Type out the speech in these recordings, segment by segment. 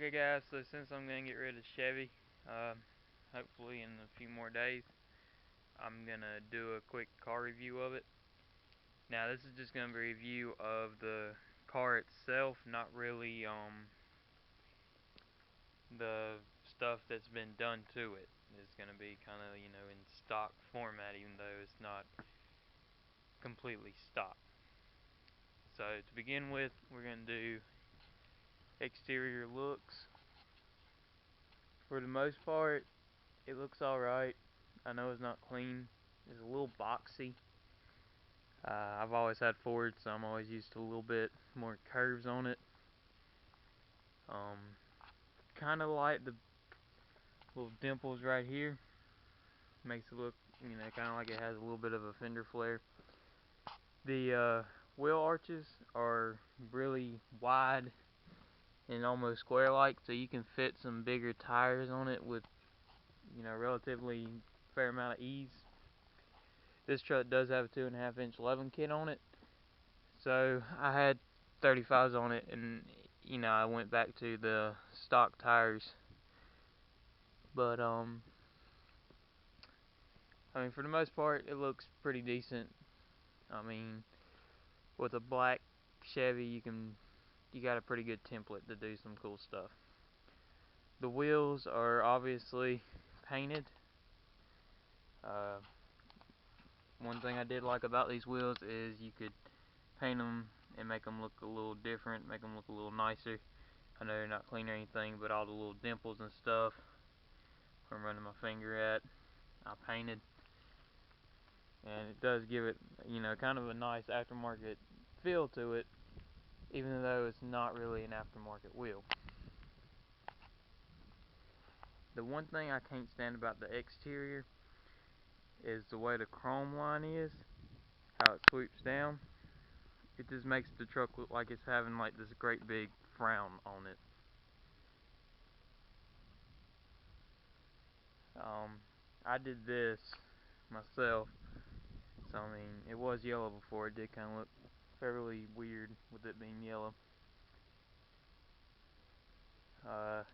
Okay guys, so since I'm going to get rid of Chevy, hopefully in a few more days, I'm going to do a quick car review of it. Now this is just going to be a review of the car itself, not really the stuff that's been done to it. It's going to be kind of, in stock format, even though it's not completely stock. So to begin with, we're going to do exterior looks. For the most part, it looks alright. I know it's not clean. It's a little boxy. I've always had Ford, so I'm always used to a little bit more curves on it. Kind of like the little dimples right here. Makes it look, kind of like it has a little bit of a fender flare. The wheel arches are really wide and almost square-like, so you can fit some bigger tires on it with, relatively fair amount of ease. This truck does have a 2.5-inch 11 kit on it, so I had 35s on it, and I went back to the stock tires. But for the most part, it looks pretty decent. With a black Chevy, you got a pretty good template to do some cool stuff. The wheels are obviously painted. One thing I did like about these wheels is you could paint them and make them look a little different, make them look a little nicer. I know they're not clean or anything, but all the little dimples and stuff where I'm running my finger at, I painted. And it does give it, kind of a nice aftermarket feel to it, even though it's not really an aftermarket wheel. The one thing I can't stand about the exterior is the way the chrome line is, how it sweeps down. It just makes the truck look like it's having like this great big frown on it. I did this myself, so it was yellow before. It did kind of look fairly weird with it being yellow. Let's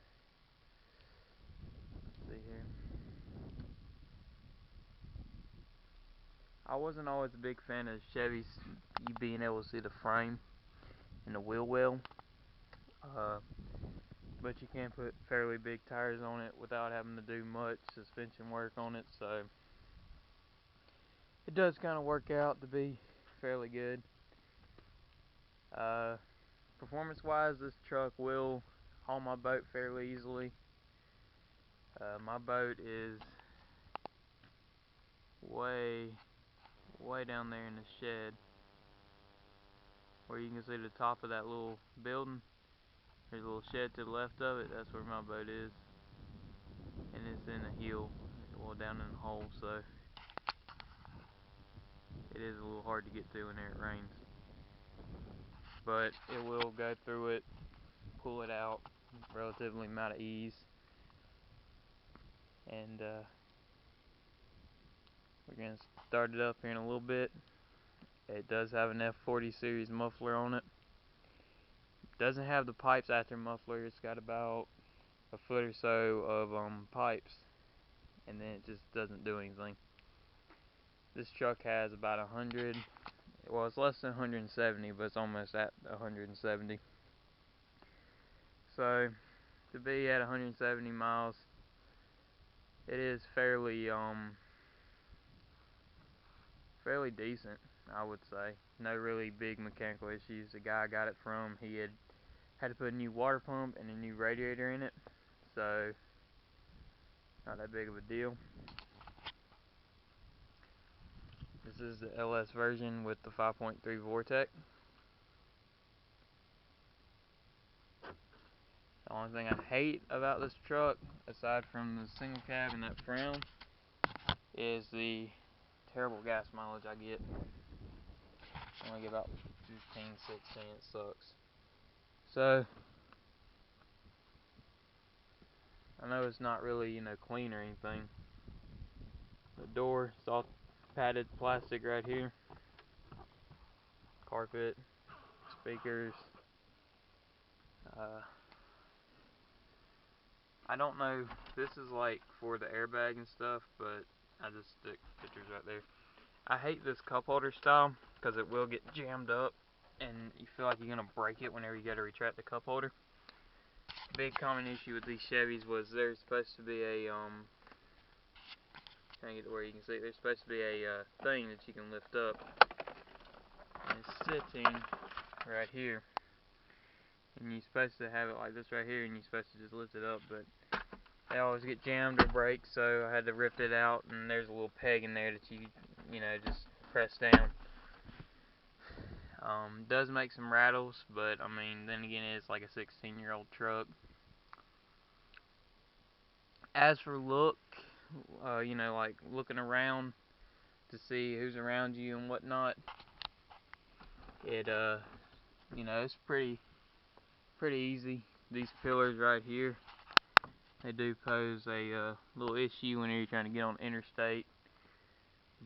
see here. I wasn't always a big fan of Chevys, you being able to see the frame and the wheel well. But you can put fairly big tires on it without having to do much suspension work on it, so it does kind of work out to be fairly good. Performance wise, this truck will haul my boat fairly easily. My boat is way down there in the shed, where you can see the top of that little building. There's a little shed to the left of it. That's where my boat is, and it's in a hill, well, down in a hole, so it is a little hard to get to when it rains. But it will go through it, pull it out, relatively amount of ease. And we're going to start it up here in a little bit. It does have an F40 series muffler on it. Doesn't have the pipes after muffler. It's got about a foot or so of pipes, and then it just doesn't do anything. This truck has about 100, well, it's less than 170, but it's almost at 170. So to be at 170 miles, it is fairly decent, I would say. No really big mechanical issues. The guy I got it from, he had to put a new water pump and a new radiator in it, so not that big of a deal. This is the LS version with the 5.3 Vortec. The only thing I hate about this truck, aside from the single cab and that frown, is the terrible gas mileage I get. I only get about 15, 16, it sucks. So, I know it's not really, clean or anything. The door, it's all padded plastic right here. Carpet, speakers, I don't know, this is like for the airbag and stuff, but I just stick pictures right there. I hate this cup holder style because it will get jammed up and you feel like you're going to break it whenever you go to retract the cup holder. Big common issue with these Chevys was there's supposed to be a, trying to get to where you can see, there's supposed to be a thing that you can lift up. And it's sitting right here. And you're supposed to have it like this right here and you're supposed to just lift it up, but they always get jammed or break, so I had to rip it out, and there's a little peg in there that you know, just press down. Does make some rattles, but I mean, then again, it's like a 16-year-old truck. As for look, you know, like looking around to see who's around you and whatnot, it you know, it's pretty easy. These pillars right here, they do pose a little issue whenever you're trying to get on interstate,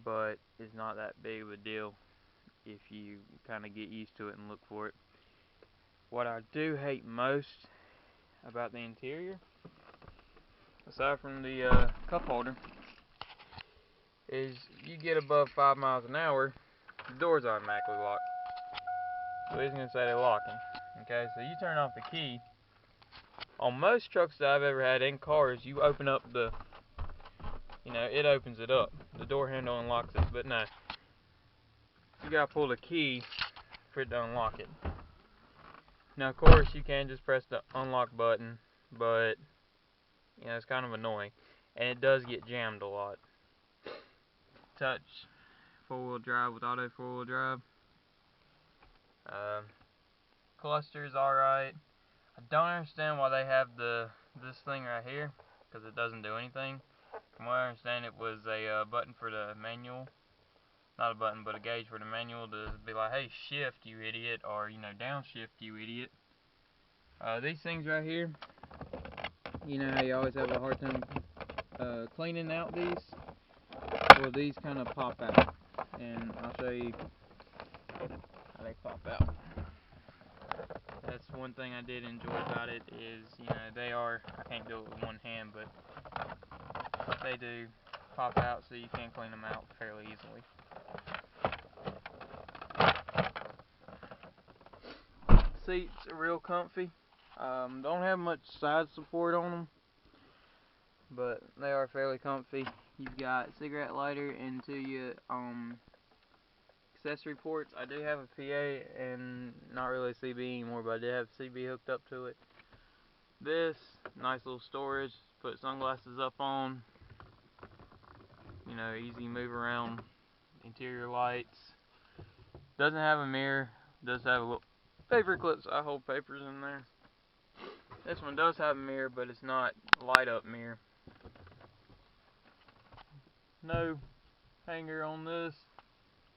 but it's not that big of a deal if you kind of get used to it and look for it. What I do hate most about the interior, aside from the cup holder, is you get above 5 miles an hour, the doors automatically lock. So he's going to say they're locking. Okay, so you turn off the key. On most trucks that I've ever had in cars, you open up the, you know, it opens it up. The door handle unlocks it, but no. You got to pull the key for it to unlock it. Now, of course, you can just press the unlock button, but, you know, it's kind of annoying. And it does get jammed a lot. Touch 4-wheel drive with auto 4-wheel drive. Cluster's alright. I don't understand why they have this thing right here, because it doesn't do anything. From what I understand, it was a button for the manual. Not a button, but a gauge for the manual to be like, hey, shift, you idiot, or, you know, downshift, you idiot. These things right here, you know how you always have a hard time cleaning out these? Well, these kind of pop out, and I'll show you how they pop out. That's one thing I did enjoy about it is, you know, they are, I can't do it with one hand, but they do pop out so you can clean them out fairly easily. Seats are real comfy. Don't have much side support on them, but they are fairly comfy. You've got cigarette lighter and two accessory ports. I do have a PA and not really a CB anymore, but I did have CB hooked up to it. This nice little storage. Put sunglasses up on. You know, easy move around. Interior lights. Doesn't have a mirror. Does have a little paper clips. I hold papers in there. This one does have a mirror, but it's not light up mirror. No hanger on this.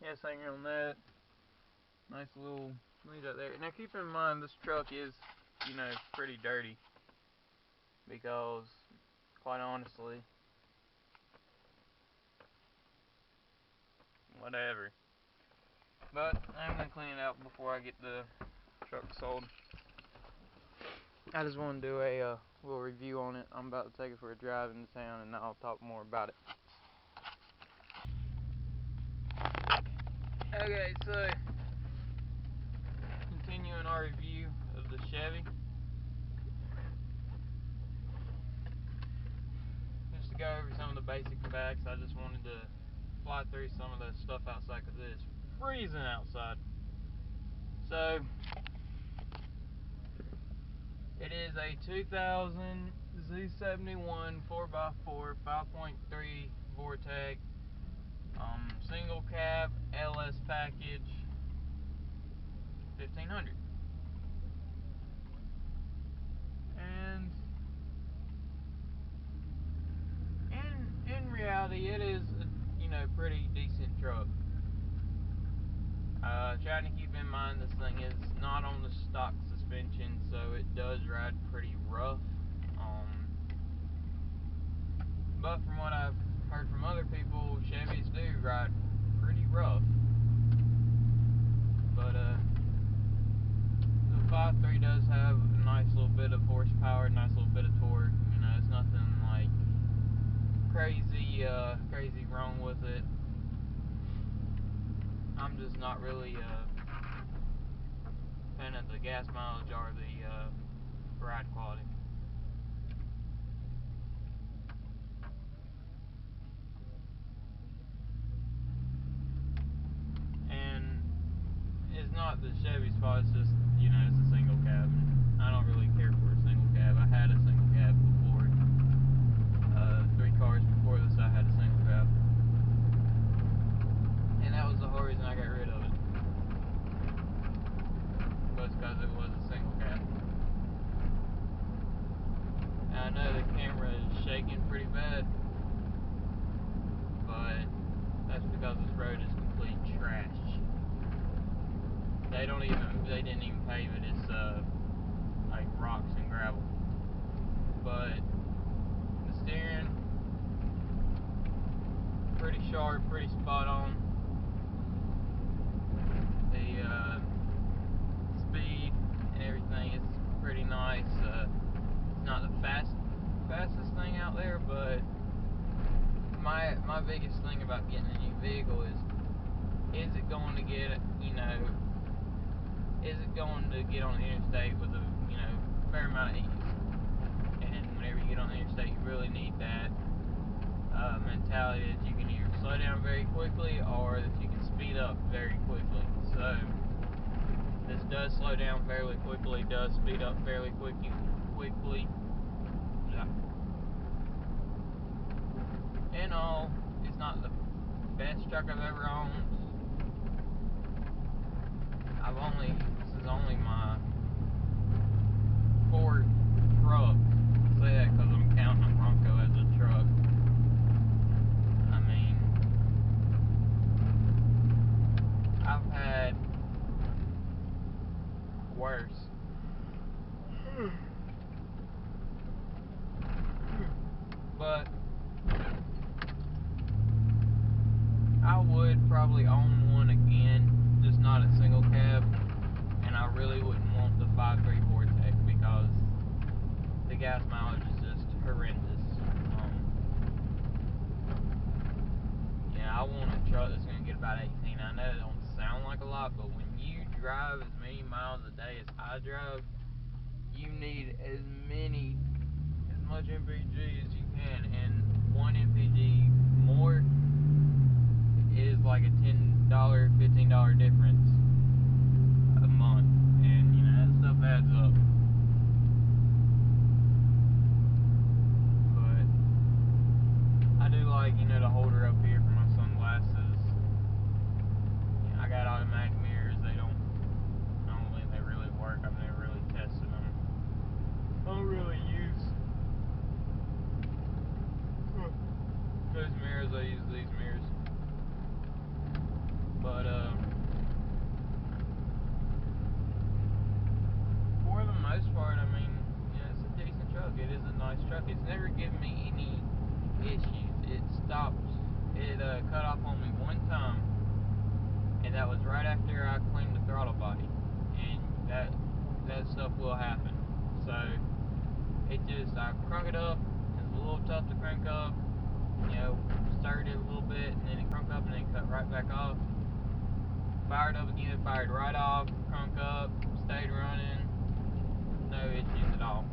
Yes, hanger on that. Nice little lead out there. Now keep in mind this truck is, you know, pretty dirty. Because, quite honestly, whatever. But I'm going to clean it out before I get the truck sold. I just want to do a little review on it. I'm about to take it for a drive into town and I'll talk more about it. Okay, so continuing our review of the Chevy. Just to go over some of the basic facts, I just wanted to fly through some of the stuff outside because it is freezing outside. So, it is a 2000 Z71 4x4 5.3 Vortec single cab LS package 1500. And in reality, it is a, you know, pretty decent truck. Trying to keep in mind this thing is not on the stock suspension, so it does ride pretty rough. But from what I've heard from other people, Chevys do ride pretty rough. But the 5.3 does have a nice little bit of horsepower, nice little bit of torque. You know, crazy wrong with it. I'm just not really a fan of the gas mileage or the ride quality. And it's not the Chevy's fault, it's just, you know, it's a single cab. I don't really care for a single cab. I had a single cab before. 3 cars before this I had a single cab. And that was the whole reason I got rid of it. Was because it was a single cab. And I know the camera is shaking pretty bad, but that's because this road is complete trash. They didn't even pave it. It's like rocks and gravel. But the steering, pretty sharp, pretty spot on. The speed and everything is pretty nice. It's not the fastest thing out there, but my biggest thing about getting a new vehicle is it going to get, you know, is it going to get on the interstate with a, you know, fair amount of ease? And whenever you get on the interstate, you really need that mentality that you can either slow down very quickly or that you can speed up very quickly. So this does slow down fairly quickly, does speed up fairly quickly. Yeah. In all, it's not the best truck I've ever owned. This is only my 4th truck. I say that because I'm counting a Bronco as a truck. I mean, I've had worse. But I would probably own one again, just not a single cab. And I really wouldn't want the 5.3 Vortex because the gas mileage is just horrendous. Yeah, I want a truck that's going to get about 18. I know it don't sound like a lot, but when you drive as many miles a day as I drive, you need as much MPG as you can, and 1 MPG more is like a $10, $15 difference a month, and you know, that stuff adds up. But I do like, you know, the holder up here for my sunglasses. You know, I got automatic mirrors. I don't think they really work. I've never really tested them. I don't really use those mirrors. I use these mirrors. But for the most part, I mean, yeah, it's a decent truck. It is a nice truck. It's never given me any issues. It stopped. It cut off on me one time, and that was right after I cleaned the throttle body, and that stuff will happen. So I crunk it up. It's a little tough to crank up. You know, stirred it a little bit, and then it cranked up, and then it cut right back off. Fired up again, fired right off, crunk up, stayed running, no issues at all.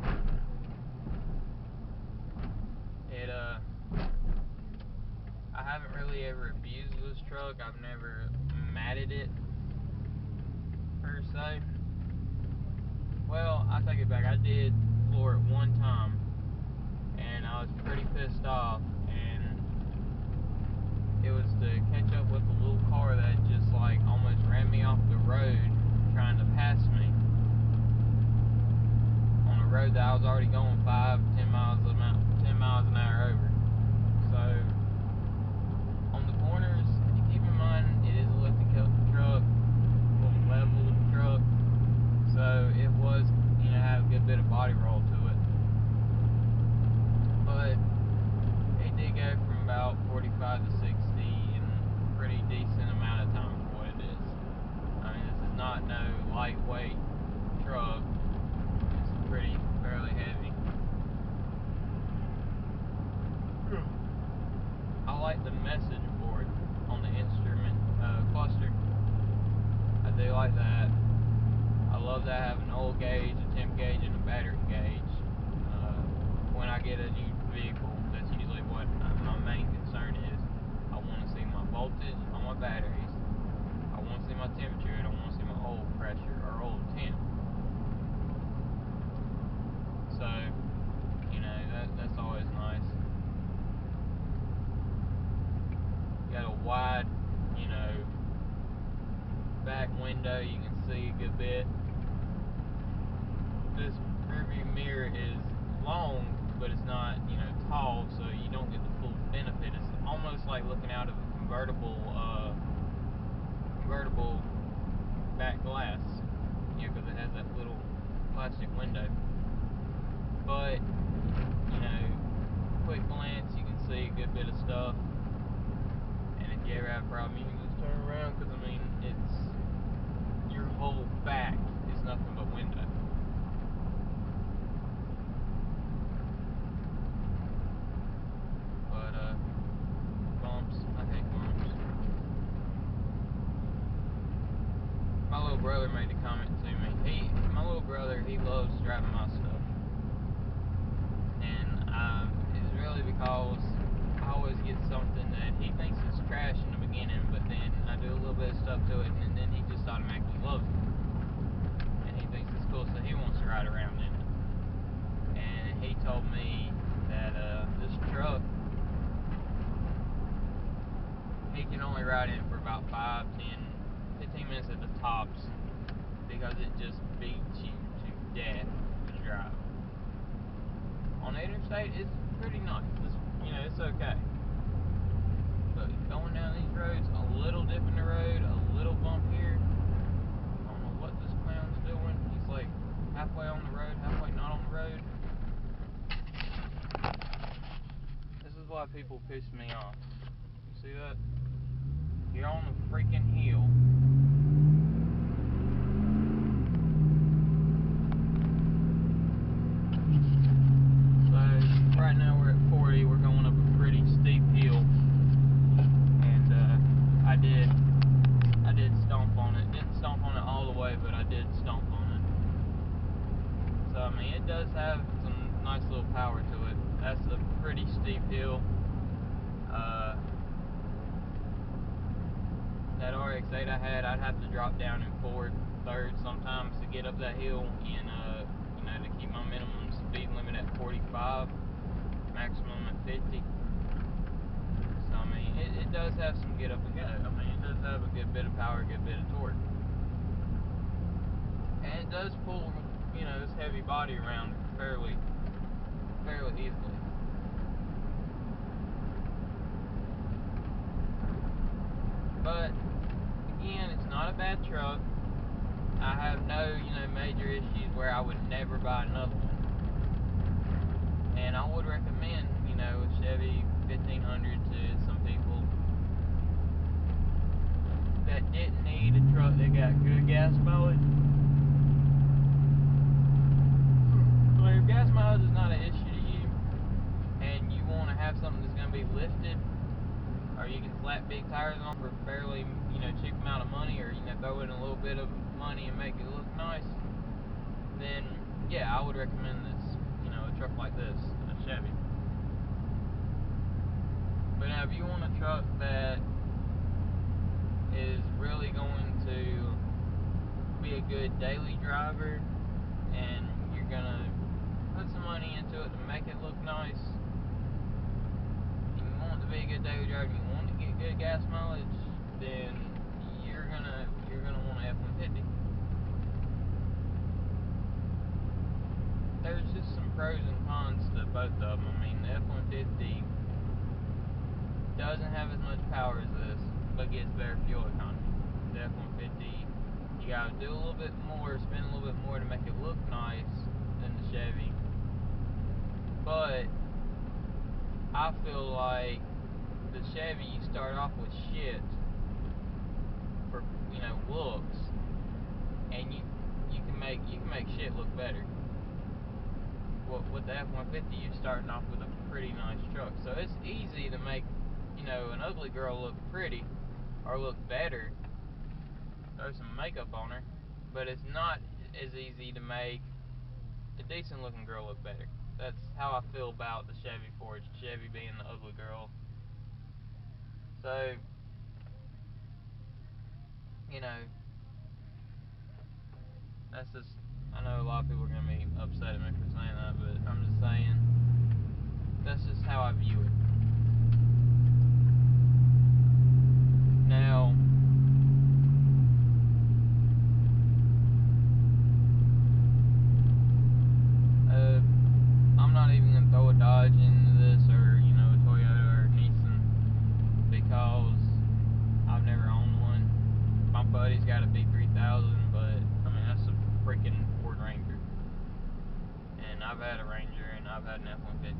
I haven't really ever abused this truck. I've never matted it, per se. Well, I take it back, I did floor it one time, and I was pretty pissed off, and it was to catch up with the little car that just like almost ran me off the road trying to pass me on a road that I was already going 5-10 miles an hour over. So on the corners, keep in mind it is a lifted truck, a leveled truck, so it was, you know, have a good bit of body roll to it. But it did go from about 45 to 60 in a pretty decent amount of time for what it is. I mean, this is not no lightweight truck. It's fairly heavy. I like the message board on the instrument cluster. I do like that. I love that I have an oil gauge, a temp gauge, and a battery gauge. When I get a new vehicle, that's usually what my main concern is. I want to see my voltage on my batteries. I want to see my temperature, and I want to see my oil pressure or oil temp. So, you know, that's always nice. Got a wide, you know, back window, you can see a good bit. This rearview mirror is long, but it's not, you know, tall, so you don't get the full benefit. It's almost like looking out of a convertible back glass, you know, because it has that little plastic window. But, you know, quick glance, you can see a good bit of stuff. And if you ever have a problem, you can just turn around, because I mean, it's your whole back is nothing but window. But bumps, I hate bumps. My little brother made a comment to me. My little brother, he loves driving my stuff, and it's really because I always get something that he thinks is trash in the beginning, but then I do a little bit of stuff to it, and then he just automatically loves it, and he thinks it's cool, so he wants to ride around in it. And he told me that this truck, he can only ride in it for about 5, 10, 15 minutes at the tops, because it just beats you to death to drive. On the interstate, it's pretty nice. You know, it's okay. But going down these roads, a little dip in the road, a little bump here. I don't know what this clown's doing. He's like halfway on the road, halfway not on the road. This is why people piss me off. You see that? You're on the freaking hill. So right now we're at 40. We're going up a pretty steep hill, and I did stomp on it. Didn't stomp on it all the way, but I did stomp on it. So I mean, it does have some nice little power to it. That's a pretty steep hill. That RX-8 I had, I'd have to drop down in fourth, third sometimes to get up that hill, and you know, to keep my minimum speed limit at 45, maximum at 50. So I mean, it does have some get up and go. I mean, it does have a good bit of power, a good bit of torque, and it does pull, you know, this heavy body around fairly easily. But again, it's not a bad truck. I have no, you know, major issues where I would never buy another one. And I would recommend, you know, a Chevy 1500 to some people that didn't need a truck that got good gas mileage. So if gas mileage is not an issue to you, and you want to have something that's going to be lifted, or you can slap big tires on for a fairly, you know, cheap amount of money, or, you know, throw in a little bit of money and make it look nice, then yeah, I would recommend this, you know, a truck like this, a Chevy. But now if you want a truck that is really going to be a good daily driver, and you're gonna put some money into it to make it look nice, and you want it to be a good daily driver, and you want to get good gas mileage, then you're gonna want an F-150. There's just some pros and cons to both of them. I mean, the F-150 doesn't have as much power as this, but gets better fuel economy. The F-150, you gotta do a little bit more, spend a little bit more to make it look nice than the Chevy. But I feel like the Chevy, you start off with shit for, you know, looks, and you can make shit look better. With the F-150, you're starting off with a pretty nice truck, so it's easy to make you know, an ugly girl look pretty or look better, throw some makeup on her, but it's not as easy to make a decent looking girl look better. That's how I feel about the Chevy Forge, Chevy being the ugly girl. So, you know, that's just, I know a lot of people are going to be upset at me for saying that, but I'm just saying, that's just how I view it. Now, I'm not even going to throw a Dodge into this, or, you know, a Toyota or Nissan, because I've never owned one. My buddy's got a B3000, but, I mean, that's a freaking Ford Ranger. And I've had a Ranger, and I've had an F-150.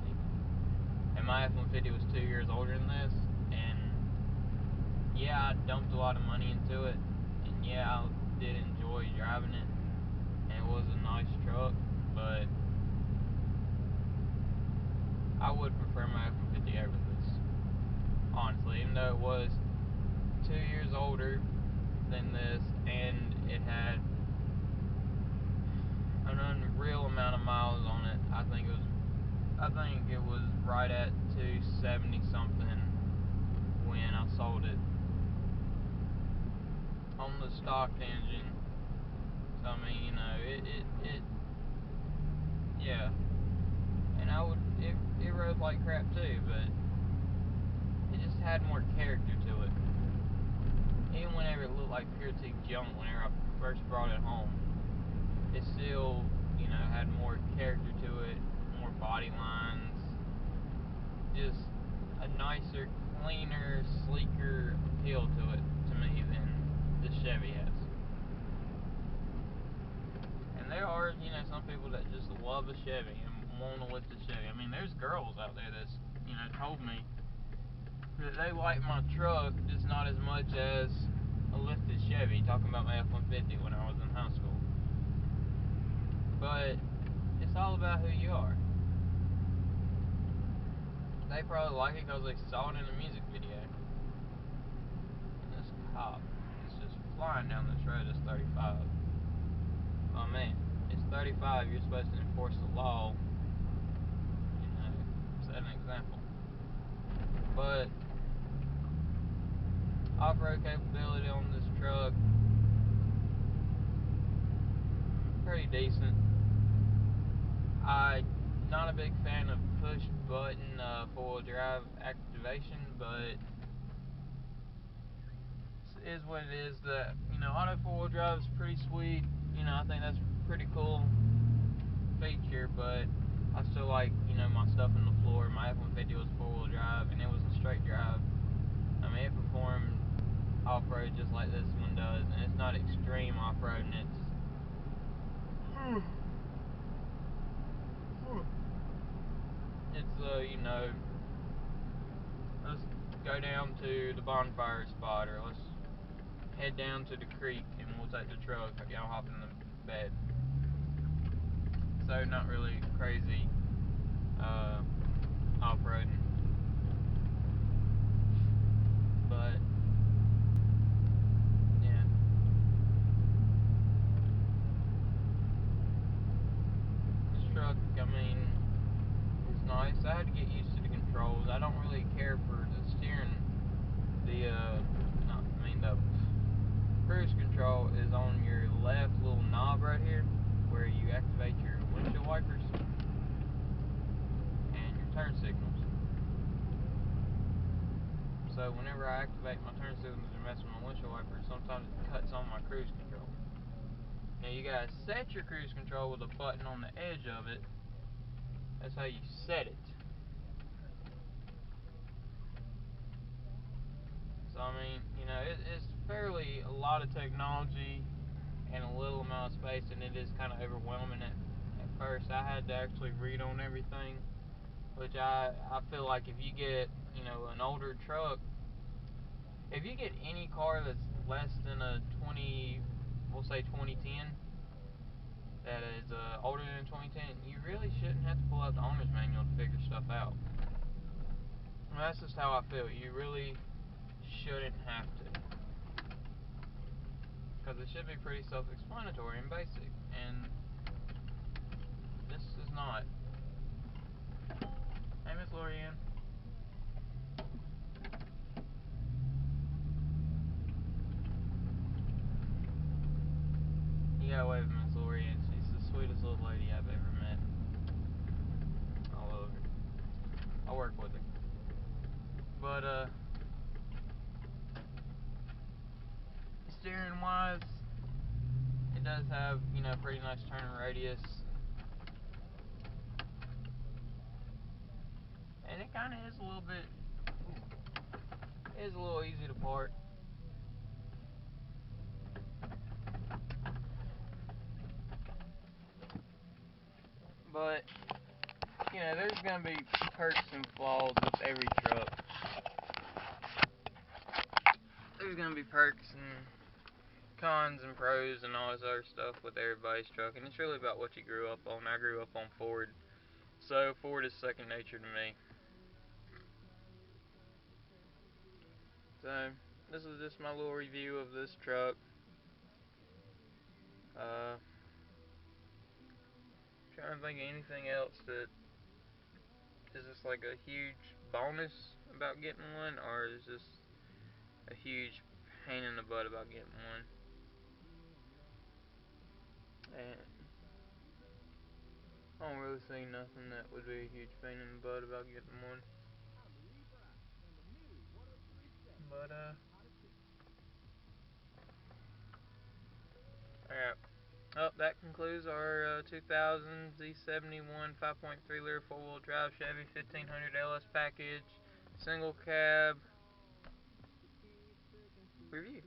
And my F-150 was 2 years older than this, and yeah, I dumped a lot of money into it, and yeah, I did enjoy driving it, and it was a nice truck, but I would prefer my F-150 over this, honestly, even though it was 2 years older than this, and it had an unreal amount of miles on it. I think it was right at 270 something when I sold it on the stock engine. So I mean, you know, it yeah. And it rode like crap too, but it just had more character to it. Even whenever it looked like pure tick junk whenever I first brought it home, it still, you know, had more character to it, more body lines, just a nicer, cleaner, sleeker appeal to it to me than the Chevy has. And there are, you know, some people that just love a Chevy and want to lift a Chevy. I mean, there's girls out there that's, you know, told me that they like my truck, just not as much as a lifted Chevy, talking about my F-150 when I was in high school. But it's all about who you are. They probably like it because they saw it in a music video. And this cop is just flying down this road. It's 35. Oh man, it's 35. You're supposed to enforce the law. You know, set an example. But off-road capability on this truck, pretty decent. I'm not a big fan of push-button four-wheel drive activation, but it is what it is. That, you know, auto four-wheel drive is pretty sweet. You know, I think that's a pretty cool feature, but I still like, you know, my stuff on the floor. My F-150 was four-wheel drive, and it was a straight drive. I mean, it performed off-road just like this one does, and it's not extreme off-road, and it's you know, let's go down to the bonfire spot, or let's head down to the creek, and we'll take the truck, y'all hop in the bed. So not really crazy off-roading, but yeah. This truck, I mean, it's nice. I had to get used to the controls. I don't really care for the steering. The cruise control is on your left little knob right here, where you activate your windshield wipers and your turn signals. So whenever I activate my turn signals and mess with my windshield wipers, sometimes it cuts on my cruise control. Now you gotta set your cruise control with a button on the edge of it. That's how you set it. So I mean, you know, it's fairly a lot of technology and a little amount of space, and it is kind of overwhelming at first. I had to actually read on everything, which I feel like if you get, you know, an older truck, if you get any car that's less than a 2010, that is older than 2010, you really shouldn't have to pull out the owner's manual to figure stuff out. That's just how I feel. You really shouldn't have to, because it should be pretty self-explanatory and basic, and this is not. Hey, Miss Lorianne. You gotta wave at Miss Lorianne. She's the sweetest little lady I've ever met. I love her. I work with her. But, steering wise, it does have, you know, pretty nice turning radius. And it kind of is a little bit, it is a little easy to park. But, you know, there's going to be perks and flaws with every truck. There's going to be perks and cons and pros and all this other stuff with everybody's truck. And it's really about what you grew up on. I grew up on Ford. So, Ford is second nature to me. So, this is just my little review of this truck. Trying to think of anything else that is this like a huge bonus about getting one, or is this a huge pain in the butt about getting one? And I don't really see nothing that would be a huge pain in the butt about getting one. But alright. Oh, that concludes our 2000 Z71 5.3 liter 4-wheel drive Chevy 1500 LS package single cab review.